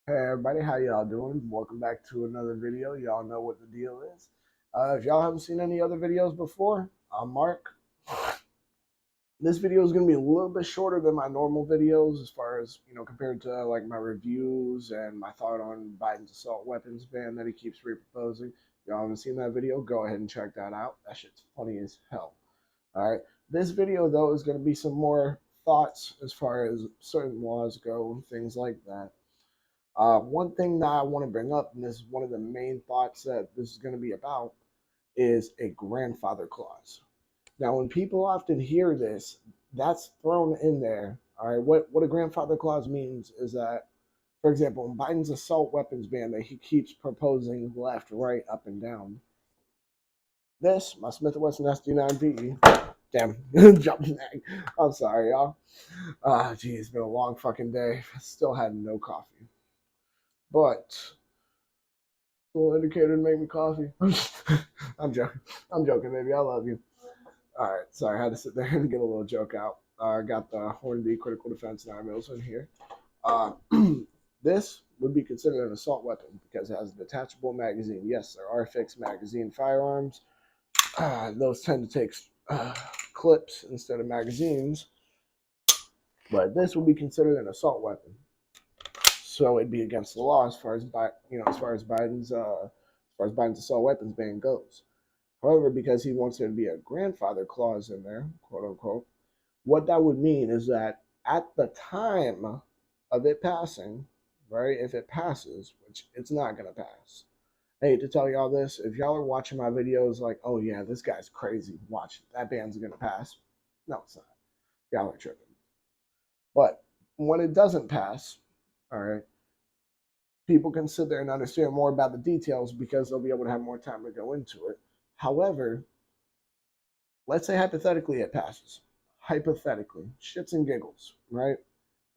Hey everybody, how y'all doing? Welcome back to another video. Y'all know what the deal is. If y'all haven't seen any other videos before, I'm Mark. This video is going to be a little bit shorter than my normal videos as far as, compared to like my reviews and my thought on Biden's assault weapons ban that he keeps reproposing. If y'all haven't seen that video, go ahead and check that out. That shit's funny as hell. All right. This video, though, is going to be some more thoughts as far as certain laws go and things like that. One thing that I want to bring up, and this is one of the main thoughts that this is going to be about, is a grandfather clause. Now, when people often hear this, that's thrown in there. All right, what a grandfather clause means is that, for example, in Biden's assault weapons ban that he keeps proposing left, right, up, and down. This, my Smith & Wesson SD9 PE. Damn, jumping. I'm sorry, y'all. Gee, it's been a long fucking day. Still had no coffee, but little indicator to make me coffee. I'm joking. I'm joking, baby. I love you. All right. Sorry, I had to sit there and get a little joke out. I got the Hornady Critical Defense 9mm in here. Uh, this would be considered an assault weapon because it has a detachable magazine. Yes, there are fixed magazine firearms. Those tend to take clips instead of magazines, but this would be considered an assault weapon. So it'd be against the law as far as Biden's assault weapons ban goes. However, because he wants there to be a grandfather clause in there, quote unquote, what that would mean is that at the time of it passing, right, if it passes, which it's not going to pass. I hate to tell y'all this. If y'all are watching my videos like, oh yeah, this guy's crazy, watch, that ban's going to pass. No, it's not. Y'all are tripping. But when it doesn't pass, all right, people can sit there and understand more about the details because they'll be able to have more time to go into it. However, let's say hypothetically it passes. Hypothetically, shits and giggles, right?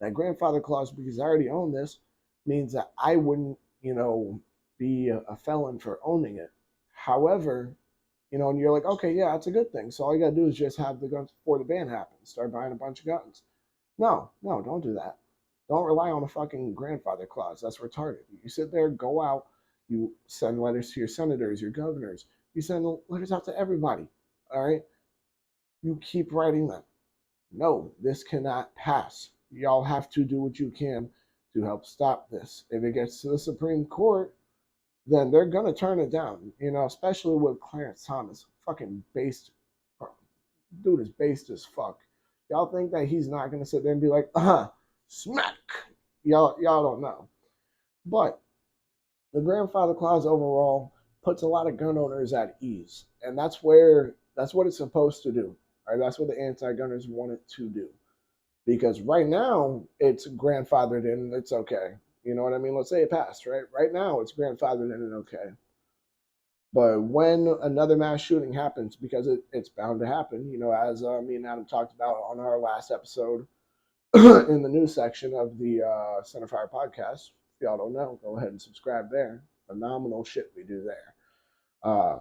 That grandfather clause, because I already own this, means that I wouldn't, be a felon for owning it. However, and you're like, okay, yeah, that's a good thing. So all you gotta do is just have the guns before the ban happens. Start buying a bunch of guns. No, no, don't do that. Don't rely on a fucking grandfather clause. That's retarded. You sit there, go out, you send letters to your senators, your governors, you send letters out to everybody. All right? You keep writing them. No, this cannot pass. Y'all have to do what you can to help stop this. If it gets to the Supreme Court, then they're gonna turn it down. Especially with Clarence Thomas, fucking based. Dude is based as fuck. Y'all think that he's not gonna sit there and be like, smack. Y'all don't know. But the grandfather clause overall puts a lot of gun owners at ease, and that's what it's supposed to do. Right? That's what the anti-gunners want it to do. Because right now it's grandfathered in and it's okay. You know what I mean? Let's say it passed, right? Right now it's grandfathered in and okay. But when another mass shooting happens, because it's bound to happen, as me and Adam talked about on our last episode in the news section of the Centerfire podcast. If y'all don't know, go ahead and subscribe there. Phenomenal shit we do there. Uh,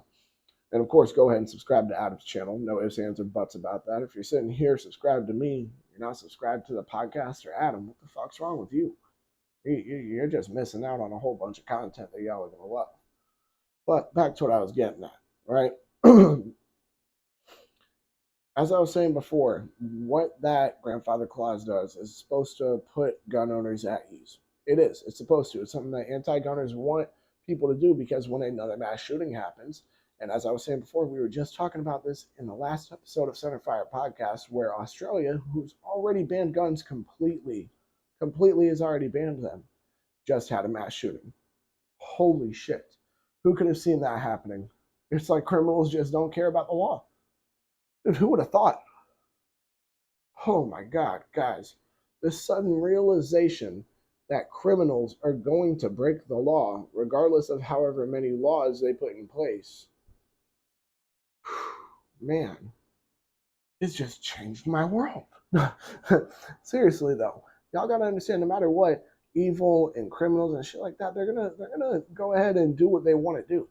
and of course, go ahead and subscribe to Adam's channel. No ifs, ands, or buts about that. If you're sitting here, subscribe to me. You're not subscribed to the podcast or Adam. What the fuck's wrong with you? You're just missing out on a whole bunch of content that y'all are going to love. But back to what I was getting at, right? As I was saying before, what that grandfather clause does is supposed to put gun owners at ease. It is. It's supposed to. It's something that anti-gunners want people to do because when another mass shooting happens, and as I was saying before, we were just talking about this in the last episode of Centerfire podcast, where Australia, who's already banned guns completely has already banned them, just had a mass shooting. Holy shit. Who could have seen that happening? It's like criminals just don't care about the law. Dude, who would have thought? Oh my God, guys. The sudden realization that criminals are going to break the law, regardless of however many laws they put in place. Man, it's just changed my world. Seriously though, y'all gotta understand, no matter what, evil and criminals and shit like that, they're gonna go ahead and do what they want to do.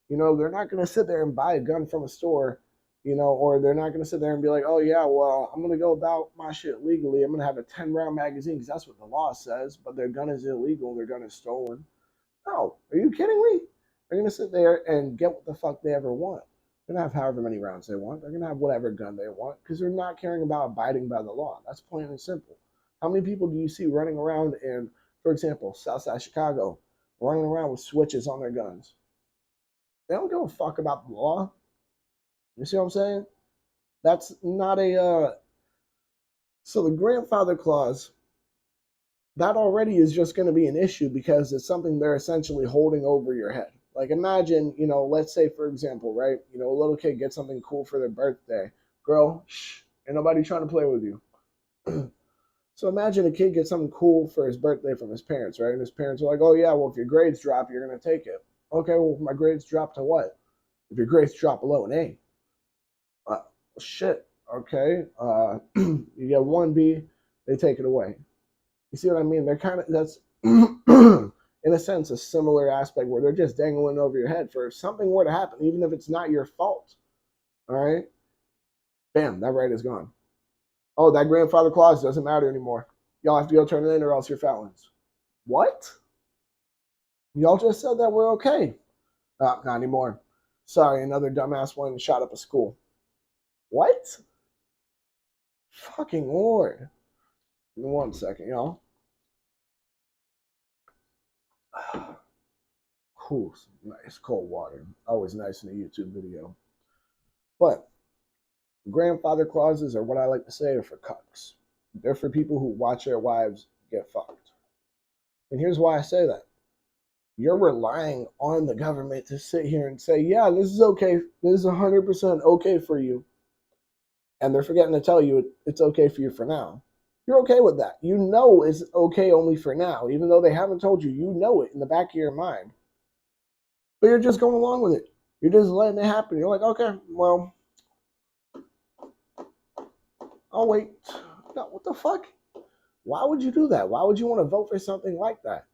They're not gonna sit there and buy a gun from a store or they're not going to sit there and be like, oh, yeah, well, I'm going to go about my shit legally. I'm going to have a 10-round magazine because that's what the law says, but their gun is illegal. Their gun is stolen. No, are you kidding me? They're going to sit there and get what the fuck they ever want. They're going to have however many rounds they want. They're going to have whatever gun they want because they're not caring about abiding by the law. That's plain and simple. How many people do you see running around in, for example, Southside Chicago, running around with switches on their guns? They don't give a fuck about the law. You see what I'm saying? That's not so the grandfather clause, that already is just going to be an issue because it's something they're essentially holding over your head. Like imagine, let's say for example, right? A little kid gets something cool for their birthday. Girl, shh, ain't nobody trying to play with you. So imagine a kid gets something cool for his birthday from his parents, right? And his parents are like, oh yeah, well if your grades drop, you're going to take it. Okay, well if my grades drop to what? If your grades drop below an A. Shit, okay. You get 1B, they take it away. You see what I mean? They're that's in a sense a similar aspect where they're just dangling over your head for if something were to happen, even if it's not your fault. All right, bam, that right is gone. Oh, that grandfather clause doesn't matter anymore. Y'all have to go turn it in or else you're felons. What? Y'all just said that we're okay. Not anymore. Sorry, another dumbass went and shot up a school. What? Fucking Lord. Give me 1 second, y'all. Cool, nice cold water. Always nice in a YouTube video. But grandfather clauses are what I like to say are for cucks. They're for people who watch their wives get fucked. And here's why I say that. You're relying on the government to sit here and say, yeah, this is okay. This is 100% okay for you. And they're forgetting to tell you it's okay for you for now. You're okay with that. You know it's okay only for now. Even though they haven't told you, you know it in the back of your mind. But you're just going along with it. You're just letting it happen. You're like, okay, well, I'll wait. No, what the fuck? Why would you do that? Why would you want to vote for something like that?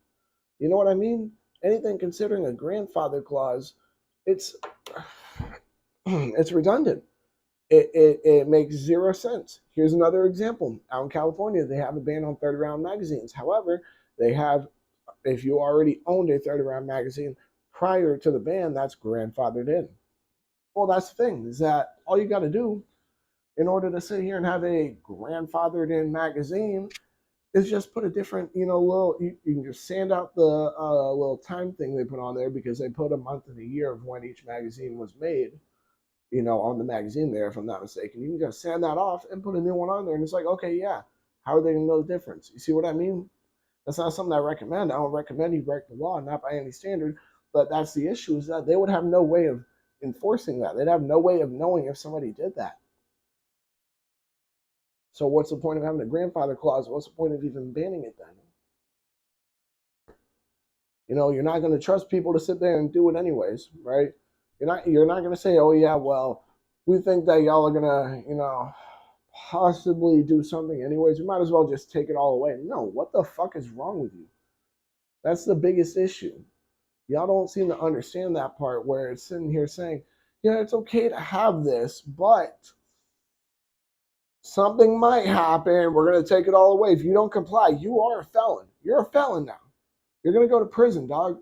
You know what I mean? Anything considering a grandfather clause, it's redundant. It makes zero sense. Here's another example. Out in California, they have a ban on 30 round magazines. However, they have, if you already owned a 30 round magazine prior to the ban, that's grandfathered in. Well, that's the thing, is that all you got to do in order to sit here and have a grandfathered in magazine is just put a different, you can just sand out the little time thing they put on there because they put a month and a year of when each magazine was made, on the magazine there, if I'm not mistaken. You can just sand that off and put a new one on there, and it's like, okay, yeah, how are they going to know the difference? You see what I mean? That's not something I recommend. I don't recommend you break the law, not by any standard, but that's the issue, is that they would have no way of enforcing that. They'd have no way of knowing if somebody did that. So what's the point of having a grandfather clause? What's the point of even banning it then? You're not going to trust people to sit there and do it anyways, right? You're not going to say, oh yeah, well, we think that y'all are going to, possibly do something anyways. You might as well just take it all away. No, what the fuck is wrong with you? That's the biggest issue. Y'all don't seem to understand that part where it's sitting here saying, yeah, it's okay to have this, but something might happen. We're going to take it all away. If you don't comply, you are a felon. You're a felon now. You're going to go to prison, dog.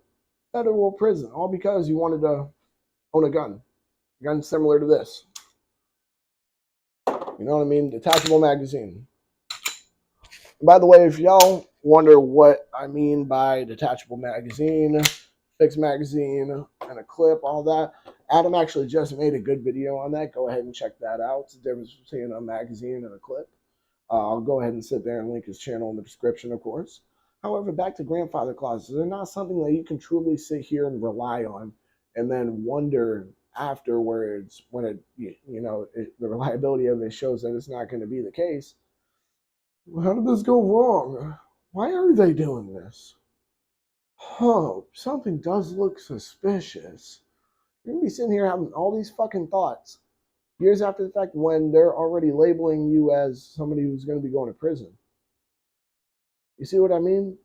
Federal prison. All because you wanted to own a gun. A gun similar to this. You know what I mean? Detachable magazine. And by the way, if y'all wonder what I mean by detachable magazine, fixed magazine, and a clip, all that, Adam actually just made a good video on that. Go ahead and check that out. It's the difference between a magazine and a clip. I'll go ahead and sit there and link his channel in the description, of course. However, back to grandfather clauses. They're not something that you can truly sit here and rely on and then wonder afterwards when the reliability of it shows that it's not going to be the case. How did this go wrong? Why are they doing this? Oh, something does look suspicious. You're going to be sitting here having all these fucking thoughts years after the fact when they're already labeling you as somebody who's going to be going to prison. You see what I mean?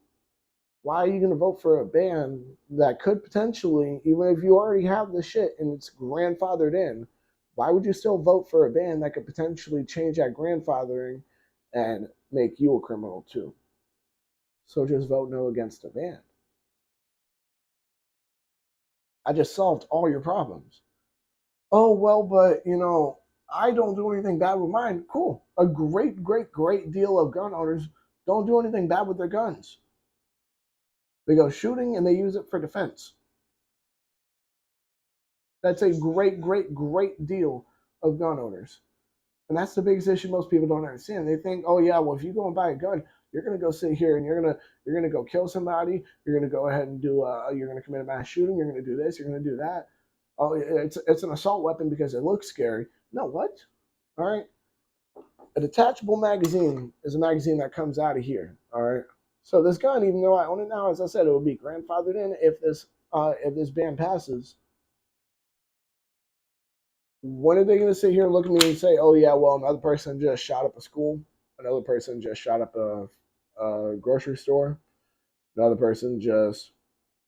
Why are you going to vote for a ban that could potentially, even if you already have the shit and it's grandfathered in, why would you still vote for a ban that could potentially change that grandfathering and make you a criminal too? So just vote no against a ban. I just solved all your problems. Oh, well, but I don't do anything bad with mine. Cool. A great, great, great deal of gun owners don't do anything bad with their guns. They go shooting and they use it for defense. That's a great, great, great deal of gun owners. And that's the biggest issue most people don't understand. They think, oh yeah, well if you go and buy a gun, you're gonna go sit here and you're gonna go kill somebody. You're gonna go ahead and you're gonna commit a mass shooting. You're gonna do this. You're gonna do that. Oh, it's an assault weapon because it looks scary. No, what? All right. A detachable magazine is a magazine that comes out of here. All right. So this gun, even though I own it now, as I said, it will be grandfathered in if this ban passes. When are they going to sit here and look at me and say, "Oh yeah, well another person just shot up a school, another person just shot up a grocery store, another person just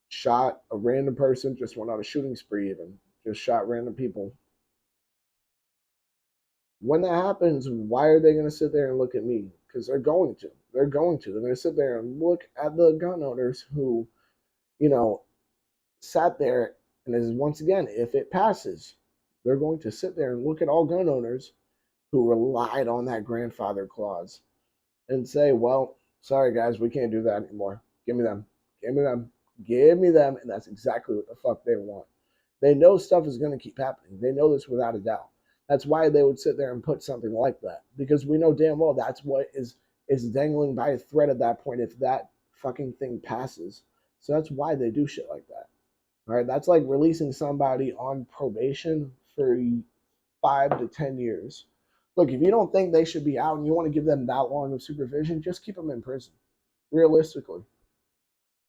shot a random person, just went on a shooting spree, even just shot random people." When that happens, why are they going to sit there and look at me? Because they're going to. They're going to. They're going to sit there and look at the gun owners who, you know, sat there. And as once again, if it passes, they're going to sit there and look at all gun owners who relied on that grandfather clause and say, well, sorry guys, we can't do that anymore. Give me them. Give me them. Give me them. And that's exactly what the fuck they want. They know stuff is going to keep happening. They know this without a doubt. That's why they would sit there and put something like that. Because we know damn well that's what is dangling by a thread at that point if that fucking thing passes. So that's why they do shit like that. All right, that's like releasing somebody on probation for 5 to 10 years. Look, if you don't think they should be out and you want to give them that long of supervision, just keep them in prison. Realistically,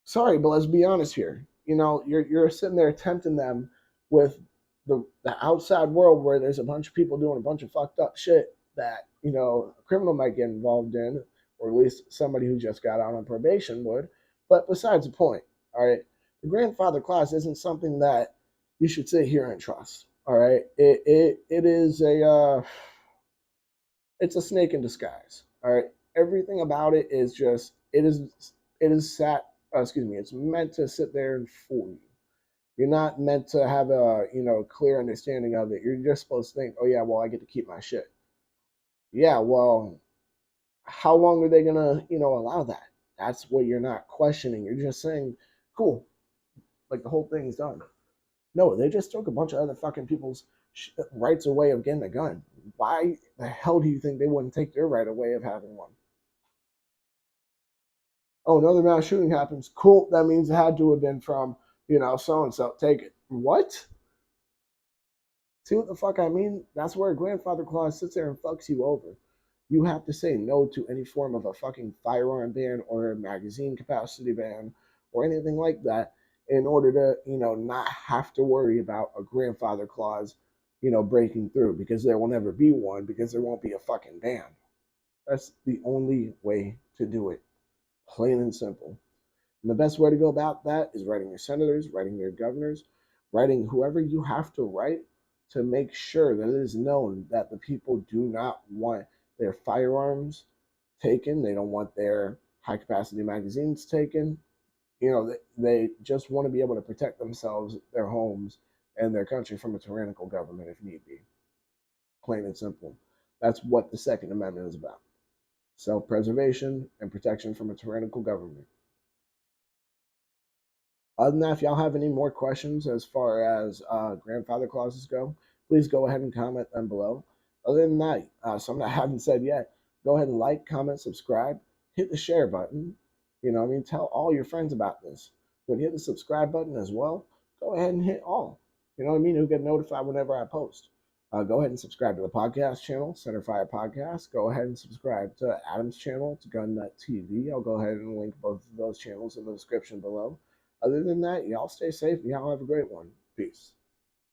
sorry, but let's be honest here. You're sitting there tempting them with the outside world where there's a bunch of people doing a bunch of fucked up shit that a criminal might get involved in, or at least somebody who just got out on probation would. But besides the point, all right, the grandfather clause isn't something that you should sit here and trust. All right, it is it's a snake in disguise. All right, everything about it is just it is sat. Excuse me. It's meant to sit there and fool you. You're not meant to have a clear understanding of it. You're just supposed to think, oh yeah, well I get to keep my shit. Yeah, well, how long are they gonna allow that? That's what you're not questioning. You're just saying, cool, like the whole thing's done. No, they just took a bunch of other fucking people's rights away of getting a gun. Why the hell do you think they wouldn't take their right away of having one? Oh, another mass shooting happens. Cool. That means it had to have been from, so and so. Take it. What? See what the fuck I mean? That's where grandfather clause sits there and fucks you over. You have to say no to any form of a fucking firearm ban or a magazine capacity ban or anything like that in order to, not have to worry about a grandfather clause, breaking through because there will never be one because there won't be a fucking ban. That's the only way to do it. Plain and simple. And the best way to go about that is writing your senators, writing your governors, writing whoever you have to write to make sure that it is known that the people do not want their firearms taken. They don't want their high capacity magazines taken. They just want to be able to protect themselves, their homes, and their country from a tyrannical government if need be. Plain and simple. That's what the Second Amendment is about: self preservation and protection from a tyrannical government. Other than that, if y'all have any more questions as far as grandfather clauses go, please go ahead and comment them below. Other than that, something I haven't said yet, go ahead and like, comment, subscribe, hit the share button. Tell all your friends about this. When you hit the subscribe button as well, go ahead and hit all. You'll get notified whenever I post. Go ahead and subscribe to the podcast channel, Centerfire Podcast. Go ahead and subscribe to Adam's channel, to Gun Nut TV. I'll go ahead and link both of those channels in the description below. Other than that, y'all stay safe and y'all have a great one. Peace.